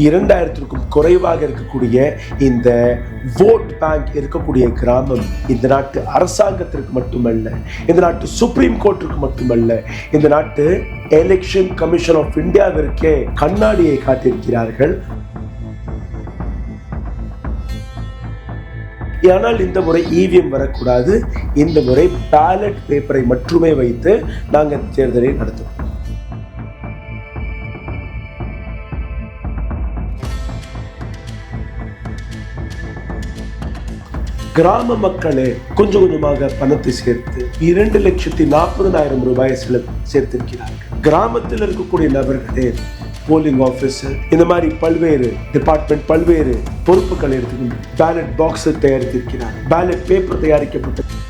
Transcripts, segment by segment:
2000க்கும் குறைவாக இருக்கக்கூடிய இந்த ஓட் பேங்க் இருக்கக்கூடிய கிராமம் இந்த நாட்டு அரசாங்கத்திற்கு மட்டுமல்ல, இந்த நாட்டு சுப்ரீம் கோர்ட்டுக்கு மட்டுமல்ல, இந்த நாட்டு எலெக்ஷன் கமிஷன் ஆஃப் இந்தியாவிற்கே கண்ணாடியை காட்டியிருக்கிறார்கள். ஆனால் இந்த முறை இவிஎம் வரக்கூடாது, இந்த முறை பேலட் பேப்பரை மட்டுமே வைத்து நாங்கள் தேர்தலை நடத்துவோம். கிராம மக்களே கொஞ்சம் கொஞ்சமாக பணத்தை சேர்த்து 2,40,000 ரூபாயை சேர்த்திருக்கிறார்கள். கிராமத்தில் இருக்கக்கூடிய நபர்களே போலிங் ஆஃபீஸர், இந்த மாதிரி பல்வேறு டிபார்ட்மெண்ட் பல்வேறு பொறுப்புகளை எடுத்துக்கொண்டு பேலட் பாக்ஸ் தயாரித்திருக்கிறார். பேலட் பேப்பர் தயாரிக்கப்பட்டது.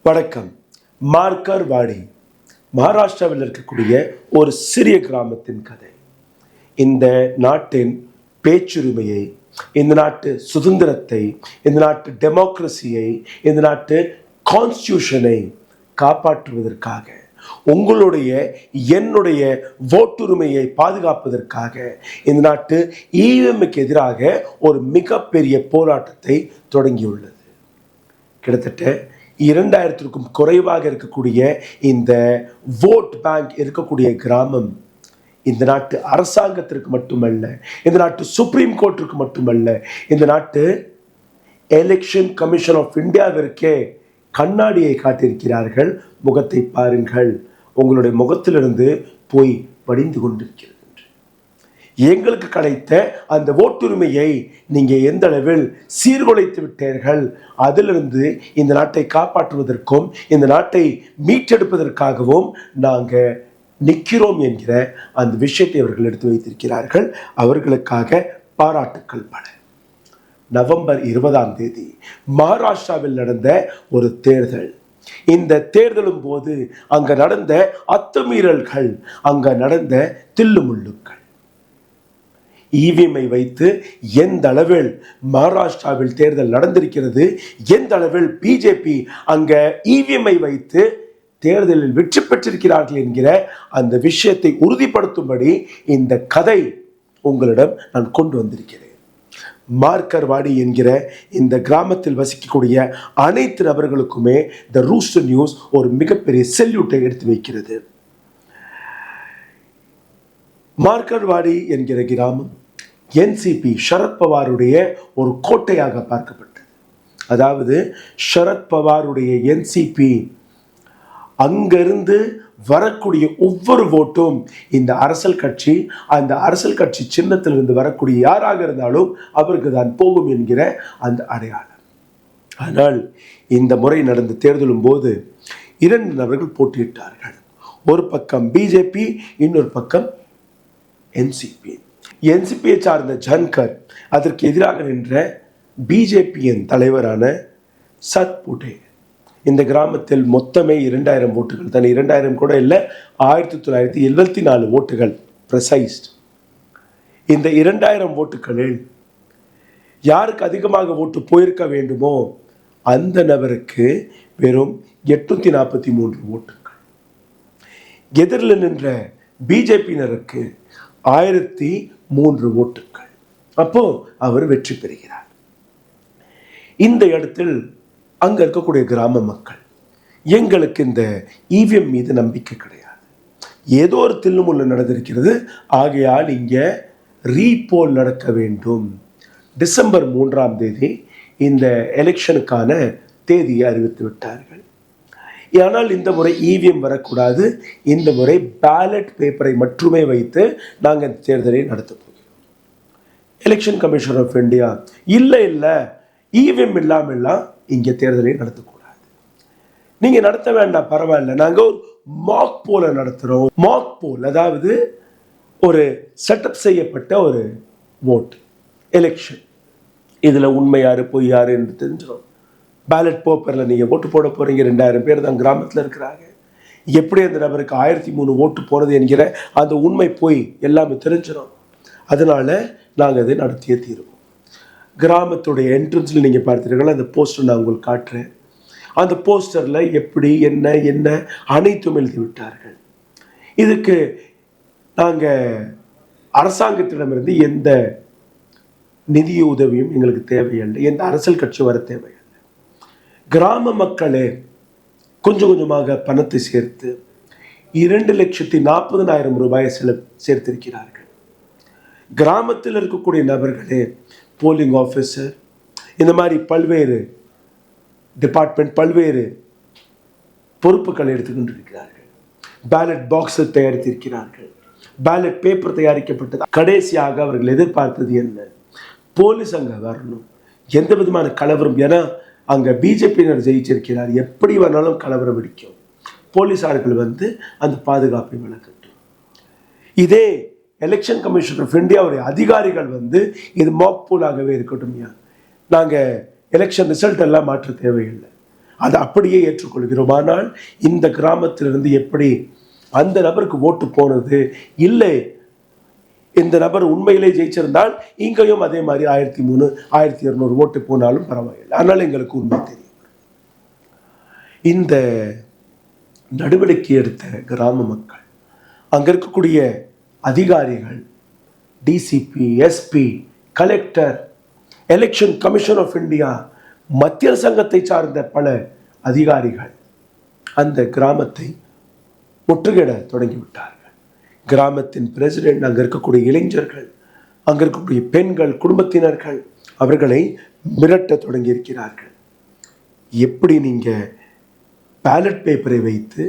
வணக்கம். மார்க்கர்வாடி மகாராஷ்டிராவில் இருக்கக்கூடிய ஒரு சிறிய கிராமத்தின் கதை. இந்த நாட்டின் பேச்சுரிமையை, இந்த நாட்டு சுதந்திரத்தை, இந்த நாட்டு டெமோக்ரஸியை, இந்த நாட்டு கான்ஸ்டியூஷனை காப்பாற்றுவதற்காக, உங்களுடைய என்னுடைய ஓட்டுரிமையை பாதுகாப்பதற்காக இந்த நாட்டு இவிஎம்முக்கு எதிராக ஒரு மிகப்பெரிய போராட்டத்தை தொடங்கியுள்ளது. கிட்டத்தட்ட 2000க்கும் குறைவாக இருக்கக்கூடிய இந்த ஓட் பேங்க் இருக்கக்கூடிய கிராமம் இந்த நாட்டு அரசாங்கத்திற்கு மட்டுமல்ல, இந்த நாட்டு சுப்ரீம் கோர்ட்டுக்கு மட்டுமல்ல, இந்த நாட்டு எலெக்ஷன் கமிஷன் ஆஃப் இந்தியாவிற்கே கண்ணாடியை காட்டியிருக்கிறார்கள். முகத்தை பாருங்கள், உங்களுடைய முகத்திலிருந்து போய் படிந்து கொண்டிருக்கிறது. எங்களுக்கு கிடைத்த அந்த ஓட்டுரிமையை நீங்க எந்த அளவில் சீர்குலைத்து விட்டீர்கள். அதிலிருந்து இந்த நாட்டை காப்பாற்றுவதற்கும் இந்த நாட்டை மீட்டெடுப்பதற்காகவும் நாங்க நிற்கிறோம் என்கிற அந்த விஷயத்தை அவர்கள் எடுத்து வைத்திருக்கிறார்கள். அவர்களுக்காக பாராட்டுக்கள் பல. நவம்பர் 20 மகாராஷ்டிராவில் நடந்த ஒரு தேர்தல். இந்த தேர்தலும் போது அங்க நடந்த அத்துமீறல்கள், அங்க நடந்த தில்லுமுள்ளுக்கள், இவிஎம்ஐ வைத்து எந்த அளவில் மகாராஷ்டிராவில் தேர்தல் நடந்திருக்கிறது, எந்த அளவில் பிஜேபி அங்க இவிஎம்ஐ வைத்து தேர்தலில் வெற்றி பெற்றிருக்கிறார்கள் என்கிற அந்த விஷயத்தை உறுதிப்படுத்தும்படி இந்த கதை உங்களிடம் நான் கொண்டு வந்திருக்கிறேன். மார்க்கர்வாடி என்கிற இந்த கிராமத்தில் வசிக்கக்கூடிய அனைத்து நபர்களுக்குமே த ரூஸ்டர் நியூஸ் ஒரு மிகப்பெரிய செல்யூட்டை எடுத்து வைக்கிறது. மார்க்கர்வாடி என்கிற கிராமம் என்சிபி சரத்பவாருடைய ஒரு கோட்டையாக பார்க்கப்பட்டது. அதாவது சரத்பவாருடைய என்சிபி அங்கிருந்து வரக்கூடிய ஒவ்வொரு ஓட்டும் இந்த அரசியல் கட்சி, அந்த அரசியல் கட்சி சின்னத்திலிருந்து வரக்கூடிய யாராக இருந்தாலும் அவருக்கு தான் போகும் என்கிற அந்த அடையாளம். ஆனால் இந்த முறை நடந்த தேர்தலும் போது 2 நபர்கள் போட்டியிட்டார்கள். ஒரு பக்கம் பிஜேபி, இன்னொரு பக்கம் என்சிபி. என்சிபியை சார்ந்த ஜன்கர், அதற்கு எதிராக நின்ற பிஜேபியின் தலைவரான சத் புடே. இந்த கிராமத்தில் மொத்தமே 2000 ஓட்டுகள் தான். 2000 கூட இல்லை, 1974 ஓட்டுகள் ப்ரெசைஸ்ட். இந்த 2000 ஓட்டுகளில் யாருக்கு அதிகமாக ஓட்டு போயிருக்க வேண்டுமோ அந்த நபருக்கு வெறும் 843 ஓட்டுகள். எதிரில் நின்ற பிஜேபியினருக்கு 1003 ஓட்டுகள். அப்போ அவர் வெற்றி பெறுகிறார். இந்த இடத்தில் அங்க இருக்கக்கூடிய கிராம மக்கள், எங்களுக்கு இந்த இவிஎம் மீது நம்பிக்கை கிடையாது, ஏதோ ஒரு தில்லுமுள்ளு நடந்திருக்கிறது, ஆகையால் இங்க ரீபோல் நடக்க வேண்டும். டிசம்பர் 3 இந்த எலெக்ஷனுக்கான தேதியை அறிவித்து விட்டார்கள். ஆனால் இந்த முறை இவிஎம் வரக்கூடாது, இந்த முறை பேலட் பேப்பரை மட்டுமே வைத்து நாங்கள் தேர்தலை நடத்த போகிறோம். எலெக்ஷன் கமிஷன் ஆஃப் இந்தியா இல்லை இவிஎம் இல்லாமல்லாம் இங்கே தேர்தலை நடத்தக்கூடாது, நீங்க நடத்த வேண்டாம், பரவாயில்ல, நாங்கள் ஒரு மாக் போல நடத்துகிறோம். மாக் போல் அதாவது ஒரு செட்டப் செய்யப்பட்ட ஒரு ஓட் எலெக்ஷன். இதில் உண்மை யாரு பொய் யாரு என்று தெரிஞ்சிடும். பேலட் பேப்பரில் நீங்கள் ஓட்டு போட போகிறீங்க, 2000 பேர் தான் கிராமத்தில் இருக்கிறாங்க. எப்படி அந்த நபருக்கு 1003 ஓட்டு போனது என்கிற அந்த உண்மை போய் எல்லாமே தெரிஞ்சிடும். அதனால நாங்கள் அதை நடத்தியே தீருவோம். கிராமத்துடைய என்ட்ரன்ஸில் நீங்கள் பார்த்தீர்கள், அந்த போஸ்டர் நான் உங்களுக்கு காட்டுறேன். அந்த போஸ்டரில் எப்படி என்ன என்ன அனைத்தும் எழுதி விட்டார்கள். இதுக்கு நாங்கள் அரசாங்கத்திடமிருந்து எந்த நிதி உதவியும் எங்களுக்கு தேவையில்லை, எந்த அரசியல் கட்சி வர தேவையில்லை. கிராம மக்களே கொஞ்சம் கொஞ்சமாக பணத்தை சேர்த்து 2,40,000 ரூபாயை சேர்த்திருக்கிறார்கள். கிராமத்தில் இருக்கக்கூடிய நபர்களே போலிங் ஆஃபீஸர், இந்த மாதிரி பல்வேறு டிபார்ட்மெண்ட் பல்வேறு பொறுப்புகள் எடுத்துக்கொண்டிருக்கிறார்கள். பேலட் பாக்ஸை தயாரித்திருக்கிறார்கள். பேலட் பேப்பர் தயாரிக்கப்பட்டது. கடைசியாக அவர்கள் எதிர்பார்த்தது என்ன? போலீஸ் அங்கே வரணும், எந்த விதமான கலவரம், ஏன்னா அங்கே பிஜேபியினர் ஜெயிச்சிருக்கிறார், எப்படி வேணாலும் கலவரம் வெடிக்கும், போலீஸார்கள் வந்து அந்த பாதுகாப்பை வழங்கட்டும். இதே எலெக்ஷன் கமிஷன் ஆஃப் இந்தியாவுடைய அதிகாரிகள் வந்து இது மாக் போலாகவே இருக்கட்டும், நாங்கள் எலெக்ஷன் ரிசல்ட் எல்லாம் மாற்ற தேவையில்லை, அதை அப்படியே ஏற்றுக்கொள்கிறோம். ஆனால் இந்த கிராமத்திலிருந்து எப்படி அந்த நபருக்கு ஓட்டு போனது இல்லை, இந்த நபர் உண்மையிலே ஜெயிச்சிருந்தால் இங்கேயும் அதே மாதிரி 1003 1200 ஓட்டு போனாலும் பரவாயில்லை, ஆனால் எங்களுக்கு உண்மை தெரியும். இந்த நடவடிக்கை எடுத்த கிராம மக்கள், அங்கே இருக்கக்கூடிய அதிகாரிகள், DCP, SP, collector, election commission of India, மத்திய சங்கத்தை சார்ந்த பல அதிகாரிகள் அந்த கிராமத்தை முற்றுகையிட தொடங்கிவிட்டார்கள். கிராமத்தின் பிரசிடென்ட், அங்கே இருக்கக்கூடிய இளைஞர்கள், அங்கே இருக்கக்கூடிய பெண்கள், குடும்பத்தினர்கள் அவர்களை மிரட்ட தொடங்கி இருக்கிறார்கள். எப்படி நீங்கள் பேலட் பேப்பரை வைத்து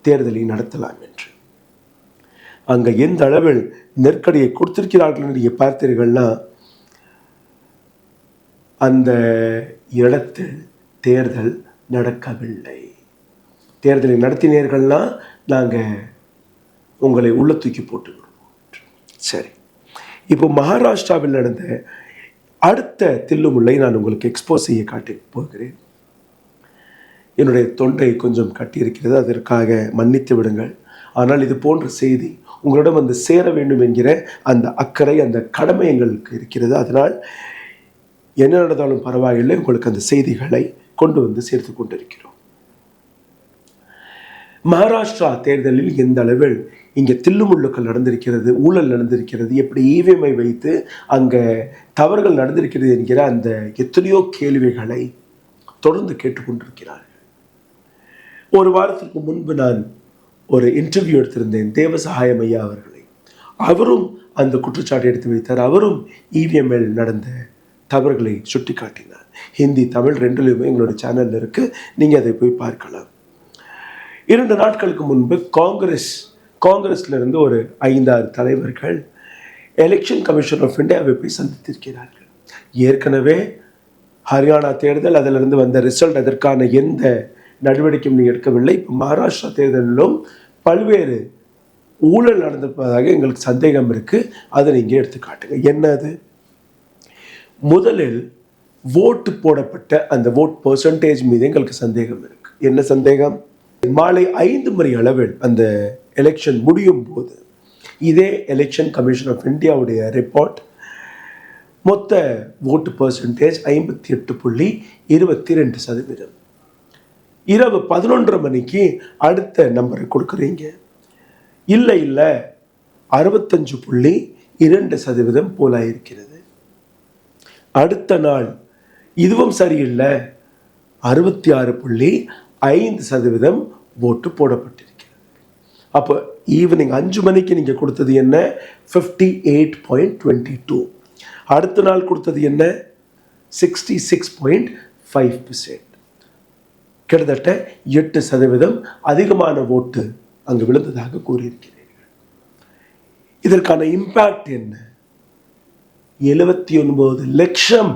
தேர்தலை நடத்தலாம் என்று. அங்கே எந்த அளவில் நெருக்கடியை கொடுத்திருக்கிறார்கள் என்று நீங்கள் பார்த்தீர்கள்னா, அந்த இடத்தில் தேர்தல் நடக்கவில்லை. தேர்தலை நடத்தினீர்கள்னா நாங்கள் உங்களை உள்ள தூக்கி போட்டு விடுவோம். சரி, இப்போ மகாராஷ்டிராவில் நடந்த அடுத்த தில்லுமுல்லை நான் உங்களுக்கு எக்ஸ்போஸ் செய்ய காட்டி போகிறேன். என்னுடைய தொண்டை கொஞ்சம் கட்டியிருக்கிறது, அதற்காக மன்னித்து விடுங்கள். ஆனால் இது போன்ற செய்தி உங்களிடம் வந்து சேர வேண்டும் என்கிற அந்த அக்கறை, அந்த கடமை எங்களுக்கு இருக்கிறது. அதனால் என்ன நடந்தாலும் பரவாயில்லை, உங்களுக்கு அந்த செய்திகளை கொண்டு வந்து சேர்த்து கொண்டிருக்கிறோம். மகாராஷ்டிரா தேர்தலில் எந்த அளவில் இங்கே தில்லுமுள்ளுக்கள் நடந்திருக்கிறது, ஊழல் நடந்திருக்கிறது, எப்படி ஈவிஎம்ஐ வைத்து அங்கே தவறுகள் நடந்திருக்கிறது என்கிற அந்த எத்தனையோ கேள்விகளை தொடர்ந்து கேட்டுக்கொண்டிருக்கிறார்கள். ஒரு வாரத்திற்கு முன்பு நான் ஒரு இன்டர்வியூ எடுத்திருந்தேன் தேவசகாயம் ஐயா அவர்களை. அவரும் அந்த குற்றச்சாட்டை எடுத்து வைத்தார். அவரும் இவிஎம்எல் நடந்த தவறுகளை சுட்டி காட்டினார். ஹிந்தி, தமிழ் ரெண்டுலையுமே எங்களோட சேனலில் இருக்குது, நீங்கள் அதை போய் பார்க்கலாம். 2 நாட்களுக்கு முன்பு காங்கிரஸ்லேருந்து ஒரு 5-6 தலைவர்கள் எலெக்ஷன் கமிஷன் ஆஃப் இந்தியாவை போய் சந்தித்திருக்கிறார்கள். ஏற்கனவே ஹரியானா தேர்தல், அதிலிருந்து வந்த ரிசல்ட், அதற்கான எந்த நடவடிக்கையும் நீங்கள் எடுக்கவில்லை. இப்போ மகாராஷ்டிரா தேர்தலிலும் பல்வேறு ஊழல் நடந்திருப்பதாக எங்களுக்கு சந்தேகம் இருக்குது, அதை நீங்கள் எடுத்து காட்டுங்க. என்னது? முதலில் ஓட்டு போடப்பட்ட அந்த ஓட் பெர்சன்டேஜ் மீது எங்களுக்கு சந்தேகம் இருக்குது. என்ன சந்தேகம்? மாலை 5 மணி அளவில் அந்த எலெக்ஷன் முடியும் போது இதே எலெக்ஷன் கமிஷன் ஆஃப் இந்தியாவுடைய ரிப்போர்ட், மொத்த ஓட்டு பெர்சன்டேஜ் 58.22%. இரவு 11:30 மணிக்கு அடுத்த நம்பரை கொடுக்குறீங்க. இல்லை 65.2% போலாயிருக்கிறது. அடுத்த நாள் இதுவும் சரியில்லை, 66.5% ஓட்டு போடப்பட்டிருக்கிறது. அப்போ ஈவினிங் 5 மணிக்கு நீங்கள் கொடுத்தது என்ன? 58.22. அடுத்த நாள் கொடுத்தது என்ன? 66.5%. கிட்டத்தட்ட 8% அதிகமான ஓட்டு அங்கு விழுந்ததாக கூறியிருக்கிறீர்கள். இதற்கான இம்பாக்ட் என்ன? 79 லட்சம்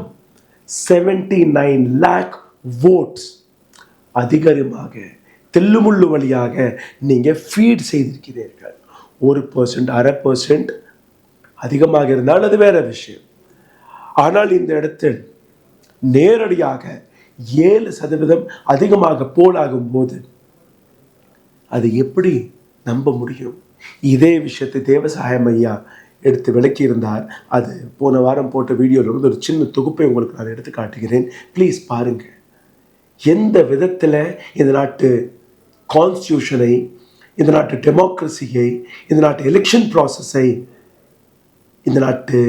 79 lakh votes அதிகமாக தில்லுமுள்ளு வழியாக நீங்கள் ஃபீட் செய்திருக்கிறீர்கள். 1%, 1/2% அதிகமாக இருந்தால் அது வேற விஷயம். ஆனால் இந்த இடத்தில் நேரடியாக 7% அதிகமாக போலாகும் போது அது எப்படி நம்ப முடியும்? இதே விஷயத்தை தேவசகாயம் ஐயா எடுத்து விளக்கியிருந்தார். அது போன வாரம் போட்ட வீடியோவில் இருந்து ஒரு சின்ன தொகுப்பை உங்களுக்கு நான் எடுத்து காட்டுகிறேன். ப்ளீஸ் பாருங்கள். எந்த விதத்தில் இந்த நாட்டு கான்ஸ்டியூஷனை, இந்த நாட்டு டெமோக்ரஸியை, இந்த நாட்டு எலெக்ஷன் ப்ராசஸை இந்த நாட்டு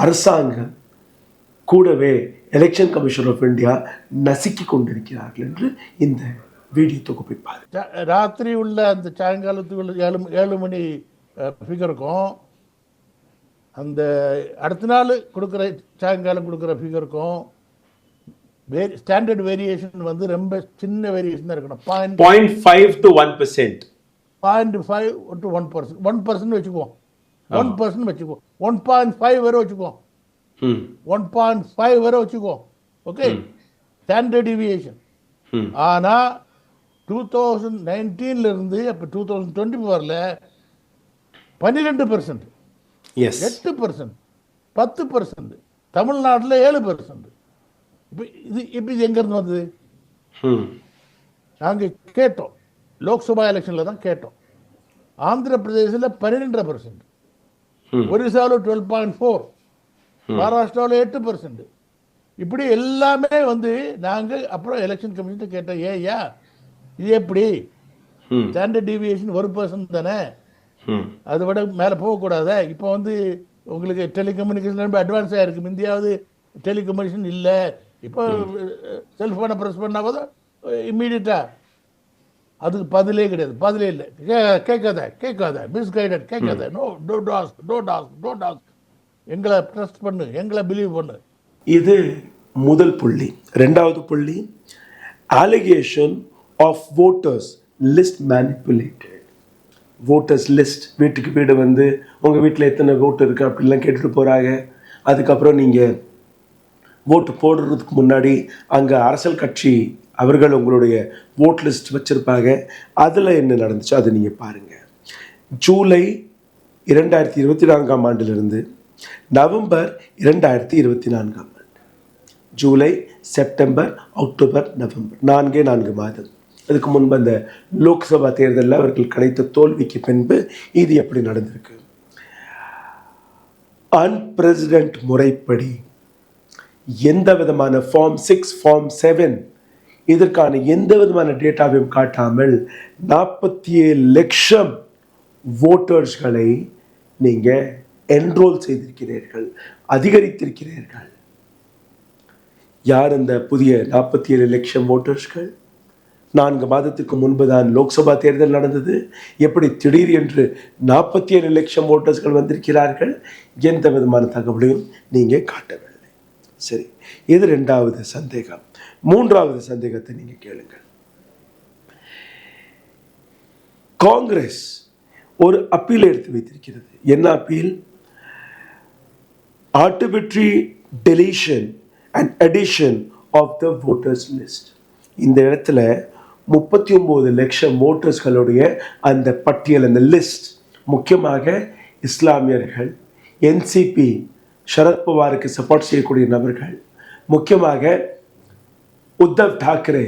அரசாங்கம் கூடவே எலெக்ஷன் கமிஷன் ஆஃப் இந்தியா நசுக்கி கொண்டிருக்கிறார்கள் என்று இந்த வீடியோ தொகுப்பை பாருங்க. ராத்திரி உள்ள அந்த சாயங்காலத்துக்குள்ள 7 மணி ஃபிகருக்கும் அந்த அடுத்த நாள் கொடுக்குற சாயங்காலம் கொடுக்குற ஃபிகருக்கும் ஸ்டாண்டர்ட் வேரியேஷன் வந்து ரொம்ப சின்ன வேரியேஷன் தான் இருக்கணும். 0.5 to 1%. 0.5 to 1%. 1% வச்சுக்குவோம். 1% வச்சுக்குவோம். 1.5 வரை வச்சுக்குவோம். 1.5 வரை வச்சுக்குவோம். Okay, standard deviation. ஆனால் 2019 இருந்து அப்போ 2024 12%, 8%, 10%, தமிழ்நாட்டில் 7%. இப்போ இது எங்கேருந்து வந்தது? நாங்கள் கேட்டோம், லோக்சபா எலெக்ஷனில் தான் கேட்டோம். ஆந்திர பிரதேசில் 12%, ஒரிசாவில் 12.4%, மகாராஷ்டிராவில் 8%. இப்படி எல்லாமே வந்து நாங்கள் அப்புறம் எலெக்ஷன் கமிஷன் கேட்டோம், ஏயா இது எப்படி ஸ்டாண்டர்ட் டிவியேஷன் 1% தானே, அதை விட மேலே போகக்கூடாத. இப்போ வந்து உங்களுக்கு டெலிகம்யூனிகேஷன் ரொம்ப அட்வான்ஸ் ஆகிருக்கு. இந்தியாவது டெலிகம்யூனிகேஷன் இல்லை. இப்போ செல்ஃபோனை ப்ரெஸ் பண்ணால் போது இம்மீடியட்டாக அதுக்கு பதிலே கிடையாது, பதிலே இல்லை. கேட்காத மிஸ்கைடட், கேட்காத, டோன்ட் ஆஸ்க், எங்களை ட்ரஸ்ட் பண்ணு, எங்களை பிலீவ் பண்ணு. இது முதல் புள்ளி. ரெண்டாவது புள்ளி, allegation of voters list manipulated. voters list, வீட்டுக்கு வீடு வந்து உங்கள் வீட்டில் எத்தனை ஓட்டு இருக்குது அப்படிலாம் கேட்டுட்டு போகிறாங்க. அதுக்கப்புறம் நீங்கள் ஓட்டு போடுறதுக்கு முன்னாடி அங்கே அரசியல் கட்சி அவர்கள் உங்களுடைய ஓட் லிஸ்ட் வச்சுருப்பாங்க. அதில் என்ன நடந்துச்சு அதை நீங்கள் பாருங்கள். ஜூலை 2024 ஆண்டிலிருந்து நவம்பர் 2024 ஆண்டு, ஜூலை, செப்டம்பர், அக்டோபர், நவம்பர், 4 மாதம். அதுக்கு முன்பு அந்த லோக்சபா தேர்தலில் அவர்கள் கிடைத்த தோல்விக்கு பின்பு இது எப்படி நடந்திருக்கு? அன்பிரசிடென்ட் முறைப்படி எந்த விதமான ஃபார்ம் 6, ஃபார்ம் 7 இதற்கான எந்த விதமான டேட்டாவையும் காட்டாமல் 47 லட்சம் ஓட்டர்ஸ்களை நீங்கள் என்ரோல் செய்திருக்கிறீர்கள், அதிகரித்திருக்கிறீர்கள். யார் இந்த புதிய 47 லட்சம் ஓட்டர்ஸ்கள்? 4 மாதத்துக்கு முன்பு தான் லோக்சபா தேர்தல் நடந்தது. எப்படி திடீர் என்று 47 லட்சம் ஓட்டர்ஸ்கள் வந்திருக்கிறார்கள்? எந்த விதமான தகவலையும் நீங்கள் காட்டவில்லை. சரி, இது 2வது சந்தேகம். 3வது சந்தேகத்தை நீங்கள் கேளுங்கள். காங்கிரஸ் ஒரு அப்பீல் எடுத்து வைத்திருக்கிறது. என்ன appeal? Arbitrary deletion and addition of the voters list. இந்த இடத்துல 39 லட்சம் ஓட்டர்ஸ்களுடைய அந்த பட்டியல், அந்த லிஸ்ட், முக்கியமாக இஸ்லாமியர்கள், என்சிபி சரத்பவாருக்கு சப்போர்ட் செய்யக்கூடிய நபர்கள், முக்கியமாக உத்தவ் தாக்கரே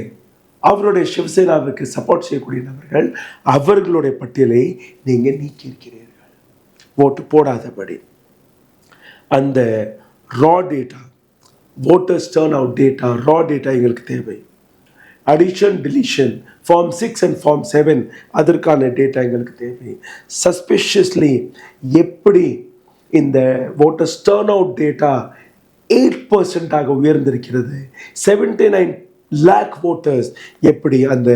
அவருடைய சிவசேனாவிற்கு சப்போர்ட் செய்யக்கூடிய நபர்கள், அவர்களுடைய பட்டியலை நீங்கள் நீக்கியிருக்கிறீர்கள் ஓட்டு போடாதபடி. அந்த raw data, voters turn out data, raw data எங்களுக்கு தேவை. Addition, deletion, form 6 and form 7 அதற்கான டேட்டா எங்களுக்கு தேவை. சஸ்பிஷியஸ்லி எப்படி இந்த voters turn out டேட்டா 8% உயர்ந்திருக்கிறது, 79 lakh voters எப்படி அந்த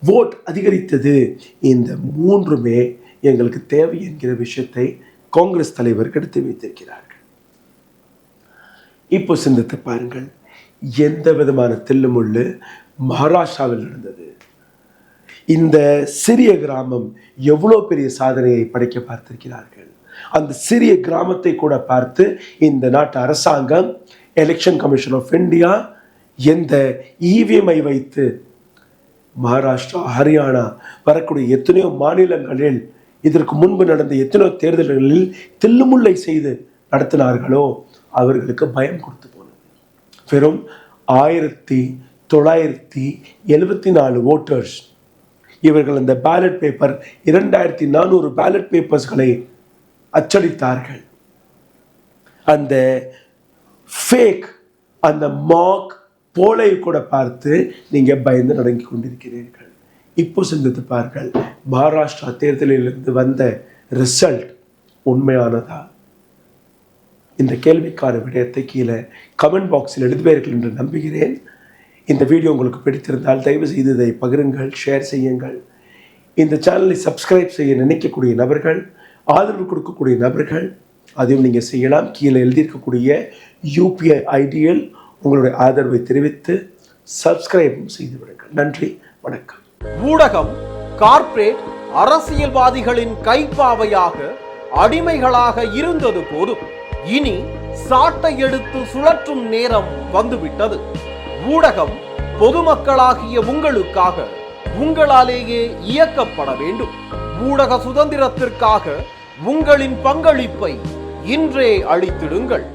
ஓட் அதிகரித்தது, இந்த 3மே எங்களுக்கு தேவை என்கிற விஷயத்தை காங்கிரஸ் தலைவர் எடுத்து வைத்திருக்கிறார்கள். இப்போ சிந்தித்து பாருங்கள், எந்த விதமான தில்லுமுள்ளு மகாராஷ்டிராவில் நடந்தது. இந்த சிறிய கிராமம் எவ்வளோ பெரிய சாதனையை படைக்க பார்த்திருக்கிறார்கள். அந்த சிறிய கிராமத்தை கூட பார்த்து இந்த நாட்டு அரசாங்கம், எலெக்ஷன் கமிஷன் ஆஃப் இந்தியா எந்த இவிஎம்ஐ வைத்து மகாராஷ்டிரா, ஹரியானா வரக்கூடிய எத்தனையோ மாநிலங்களில் இதற்கு முன்பு நடந்த எத்தனையோ தேர்தல்களில் தில்லுமுல்லை செய்து நடத்தினார்களோ அவர்களுக்கு பயம் கொடுத்து போனது. வெறும் 1974 ஓட்டர்ஸ். இவர்கள் அந்த பேலட் பேப்பர் 2400 பேலட் பேப்பர்ஸ்களை அச்சடித்தார்கள். அந்த ஃபேக், அந்த மார்க் போலை கூட பார்த்து நீங்க பயந்து நடங்கி கொண்டிருக்கிறீர்கள். இப்போ சிந்தித்து பாருங்கள், மகாராஷ்டிரா தேர்தலிலிருந்து வந்த ரிசல்ட் உண்மையானதா? இந்த கேள்விக்கான விடயத்தை கீழே கமெண்ட் பாக்ஸில் எழுதுவீர்கள் என்று நம்புகிறேன். இந்த வீடியோ உங்களுக்கு பிடித்திருந்தால் தயவு செய்து இதை பகிருங்கள், ஷேர் செய்யுங்கள். இந்த சேனலை சப்ஸ்கிரைப் செய்ய நினைக்கக்கூடிய நபர்கள், ஆதரவு கொடுக்கக்கூடிய நபர்கள், அதையும் நீங்கள் செய்யலாம். கீழே எழுதியிருக்கக்கூடிய UPI ஐடியில் உங்களுடைய ஆதரவை தெரிவித்து சப்ஸ்கிரைபும் செய்து விடுங்கள். நன்றி, வணக்கம். ஊடகம் கார்ப்பரேட் அரசியல்வாதிகளின் கைப்பாவையாக, அடிமைகளாக இருந்தது போதும். இனி சாட்டை எடுத்து சுழற்றும் நேரம் வந்துவிட்டது. ஊடகம் பொதுமக்களாகிய உங்களுக்காக, உங்களாலேயே இயக்கப்பட வேண்டும். ஊடக சுதந்திரத்திற்காக உங்களின் பங்களிப்பை இன்றே அளித்திடுங்கள்.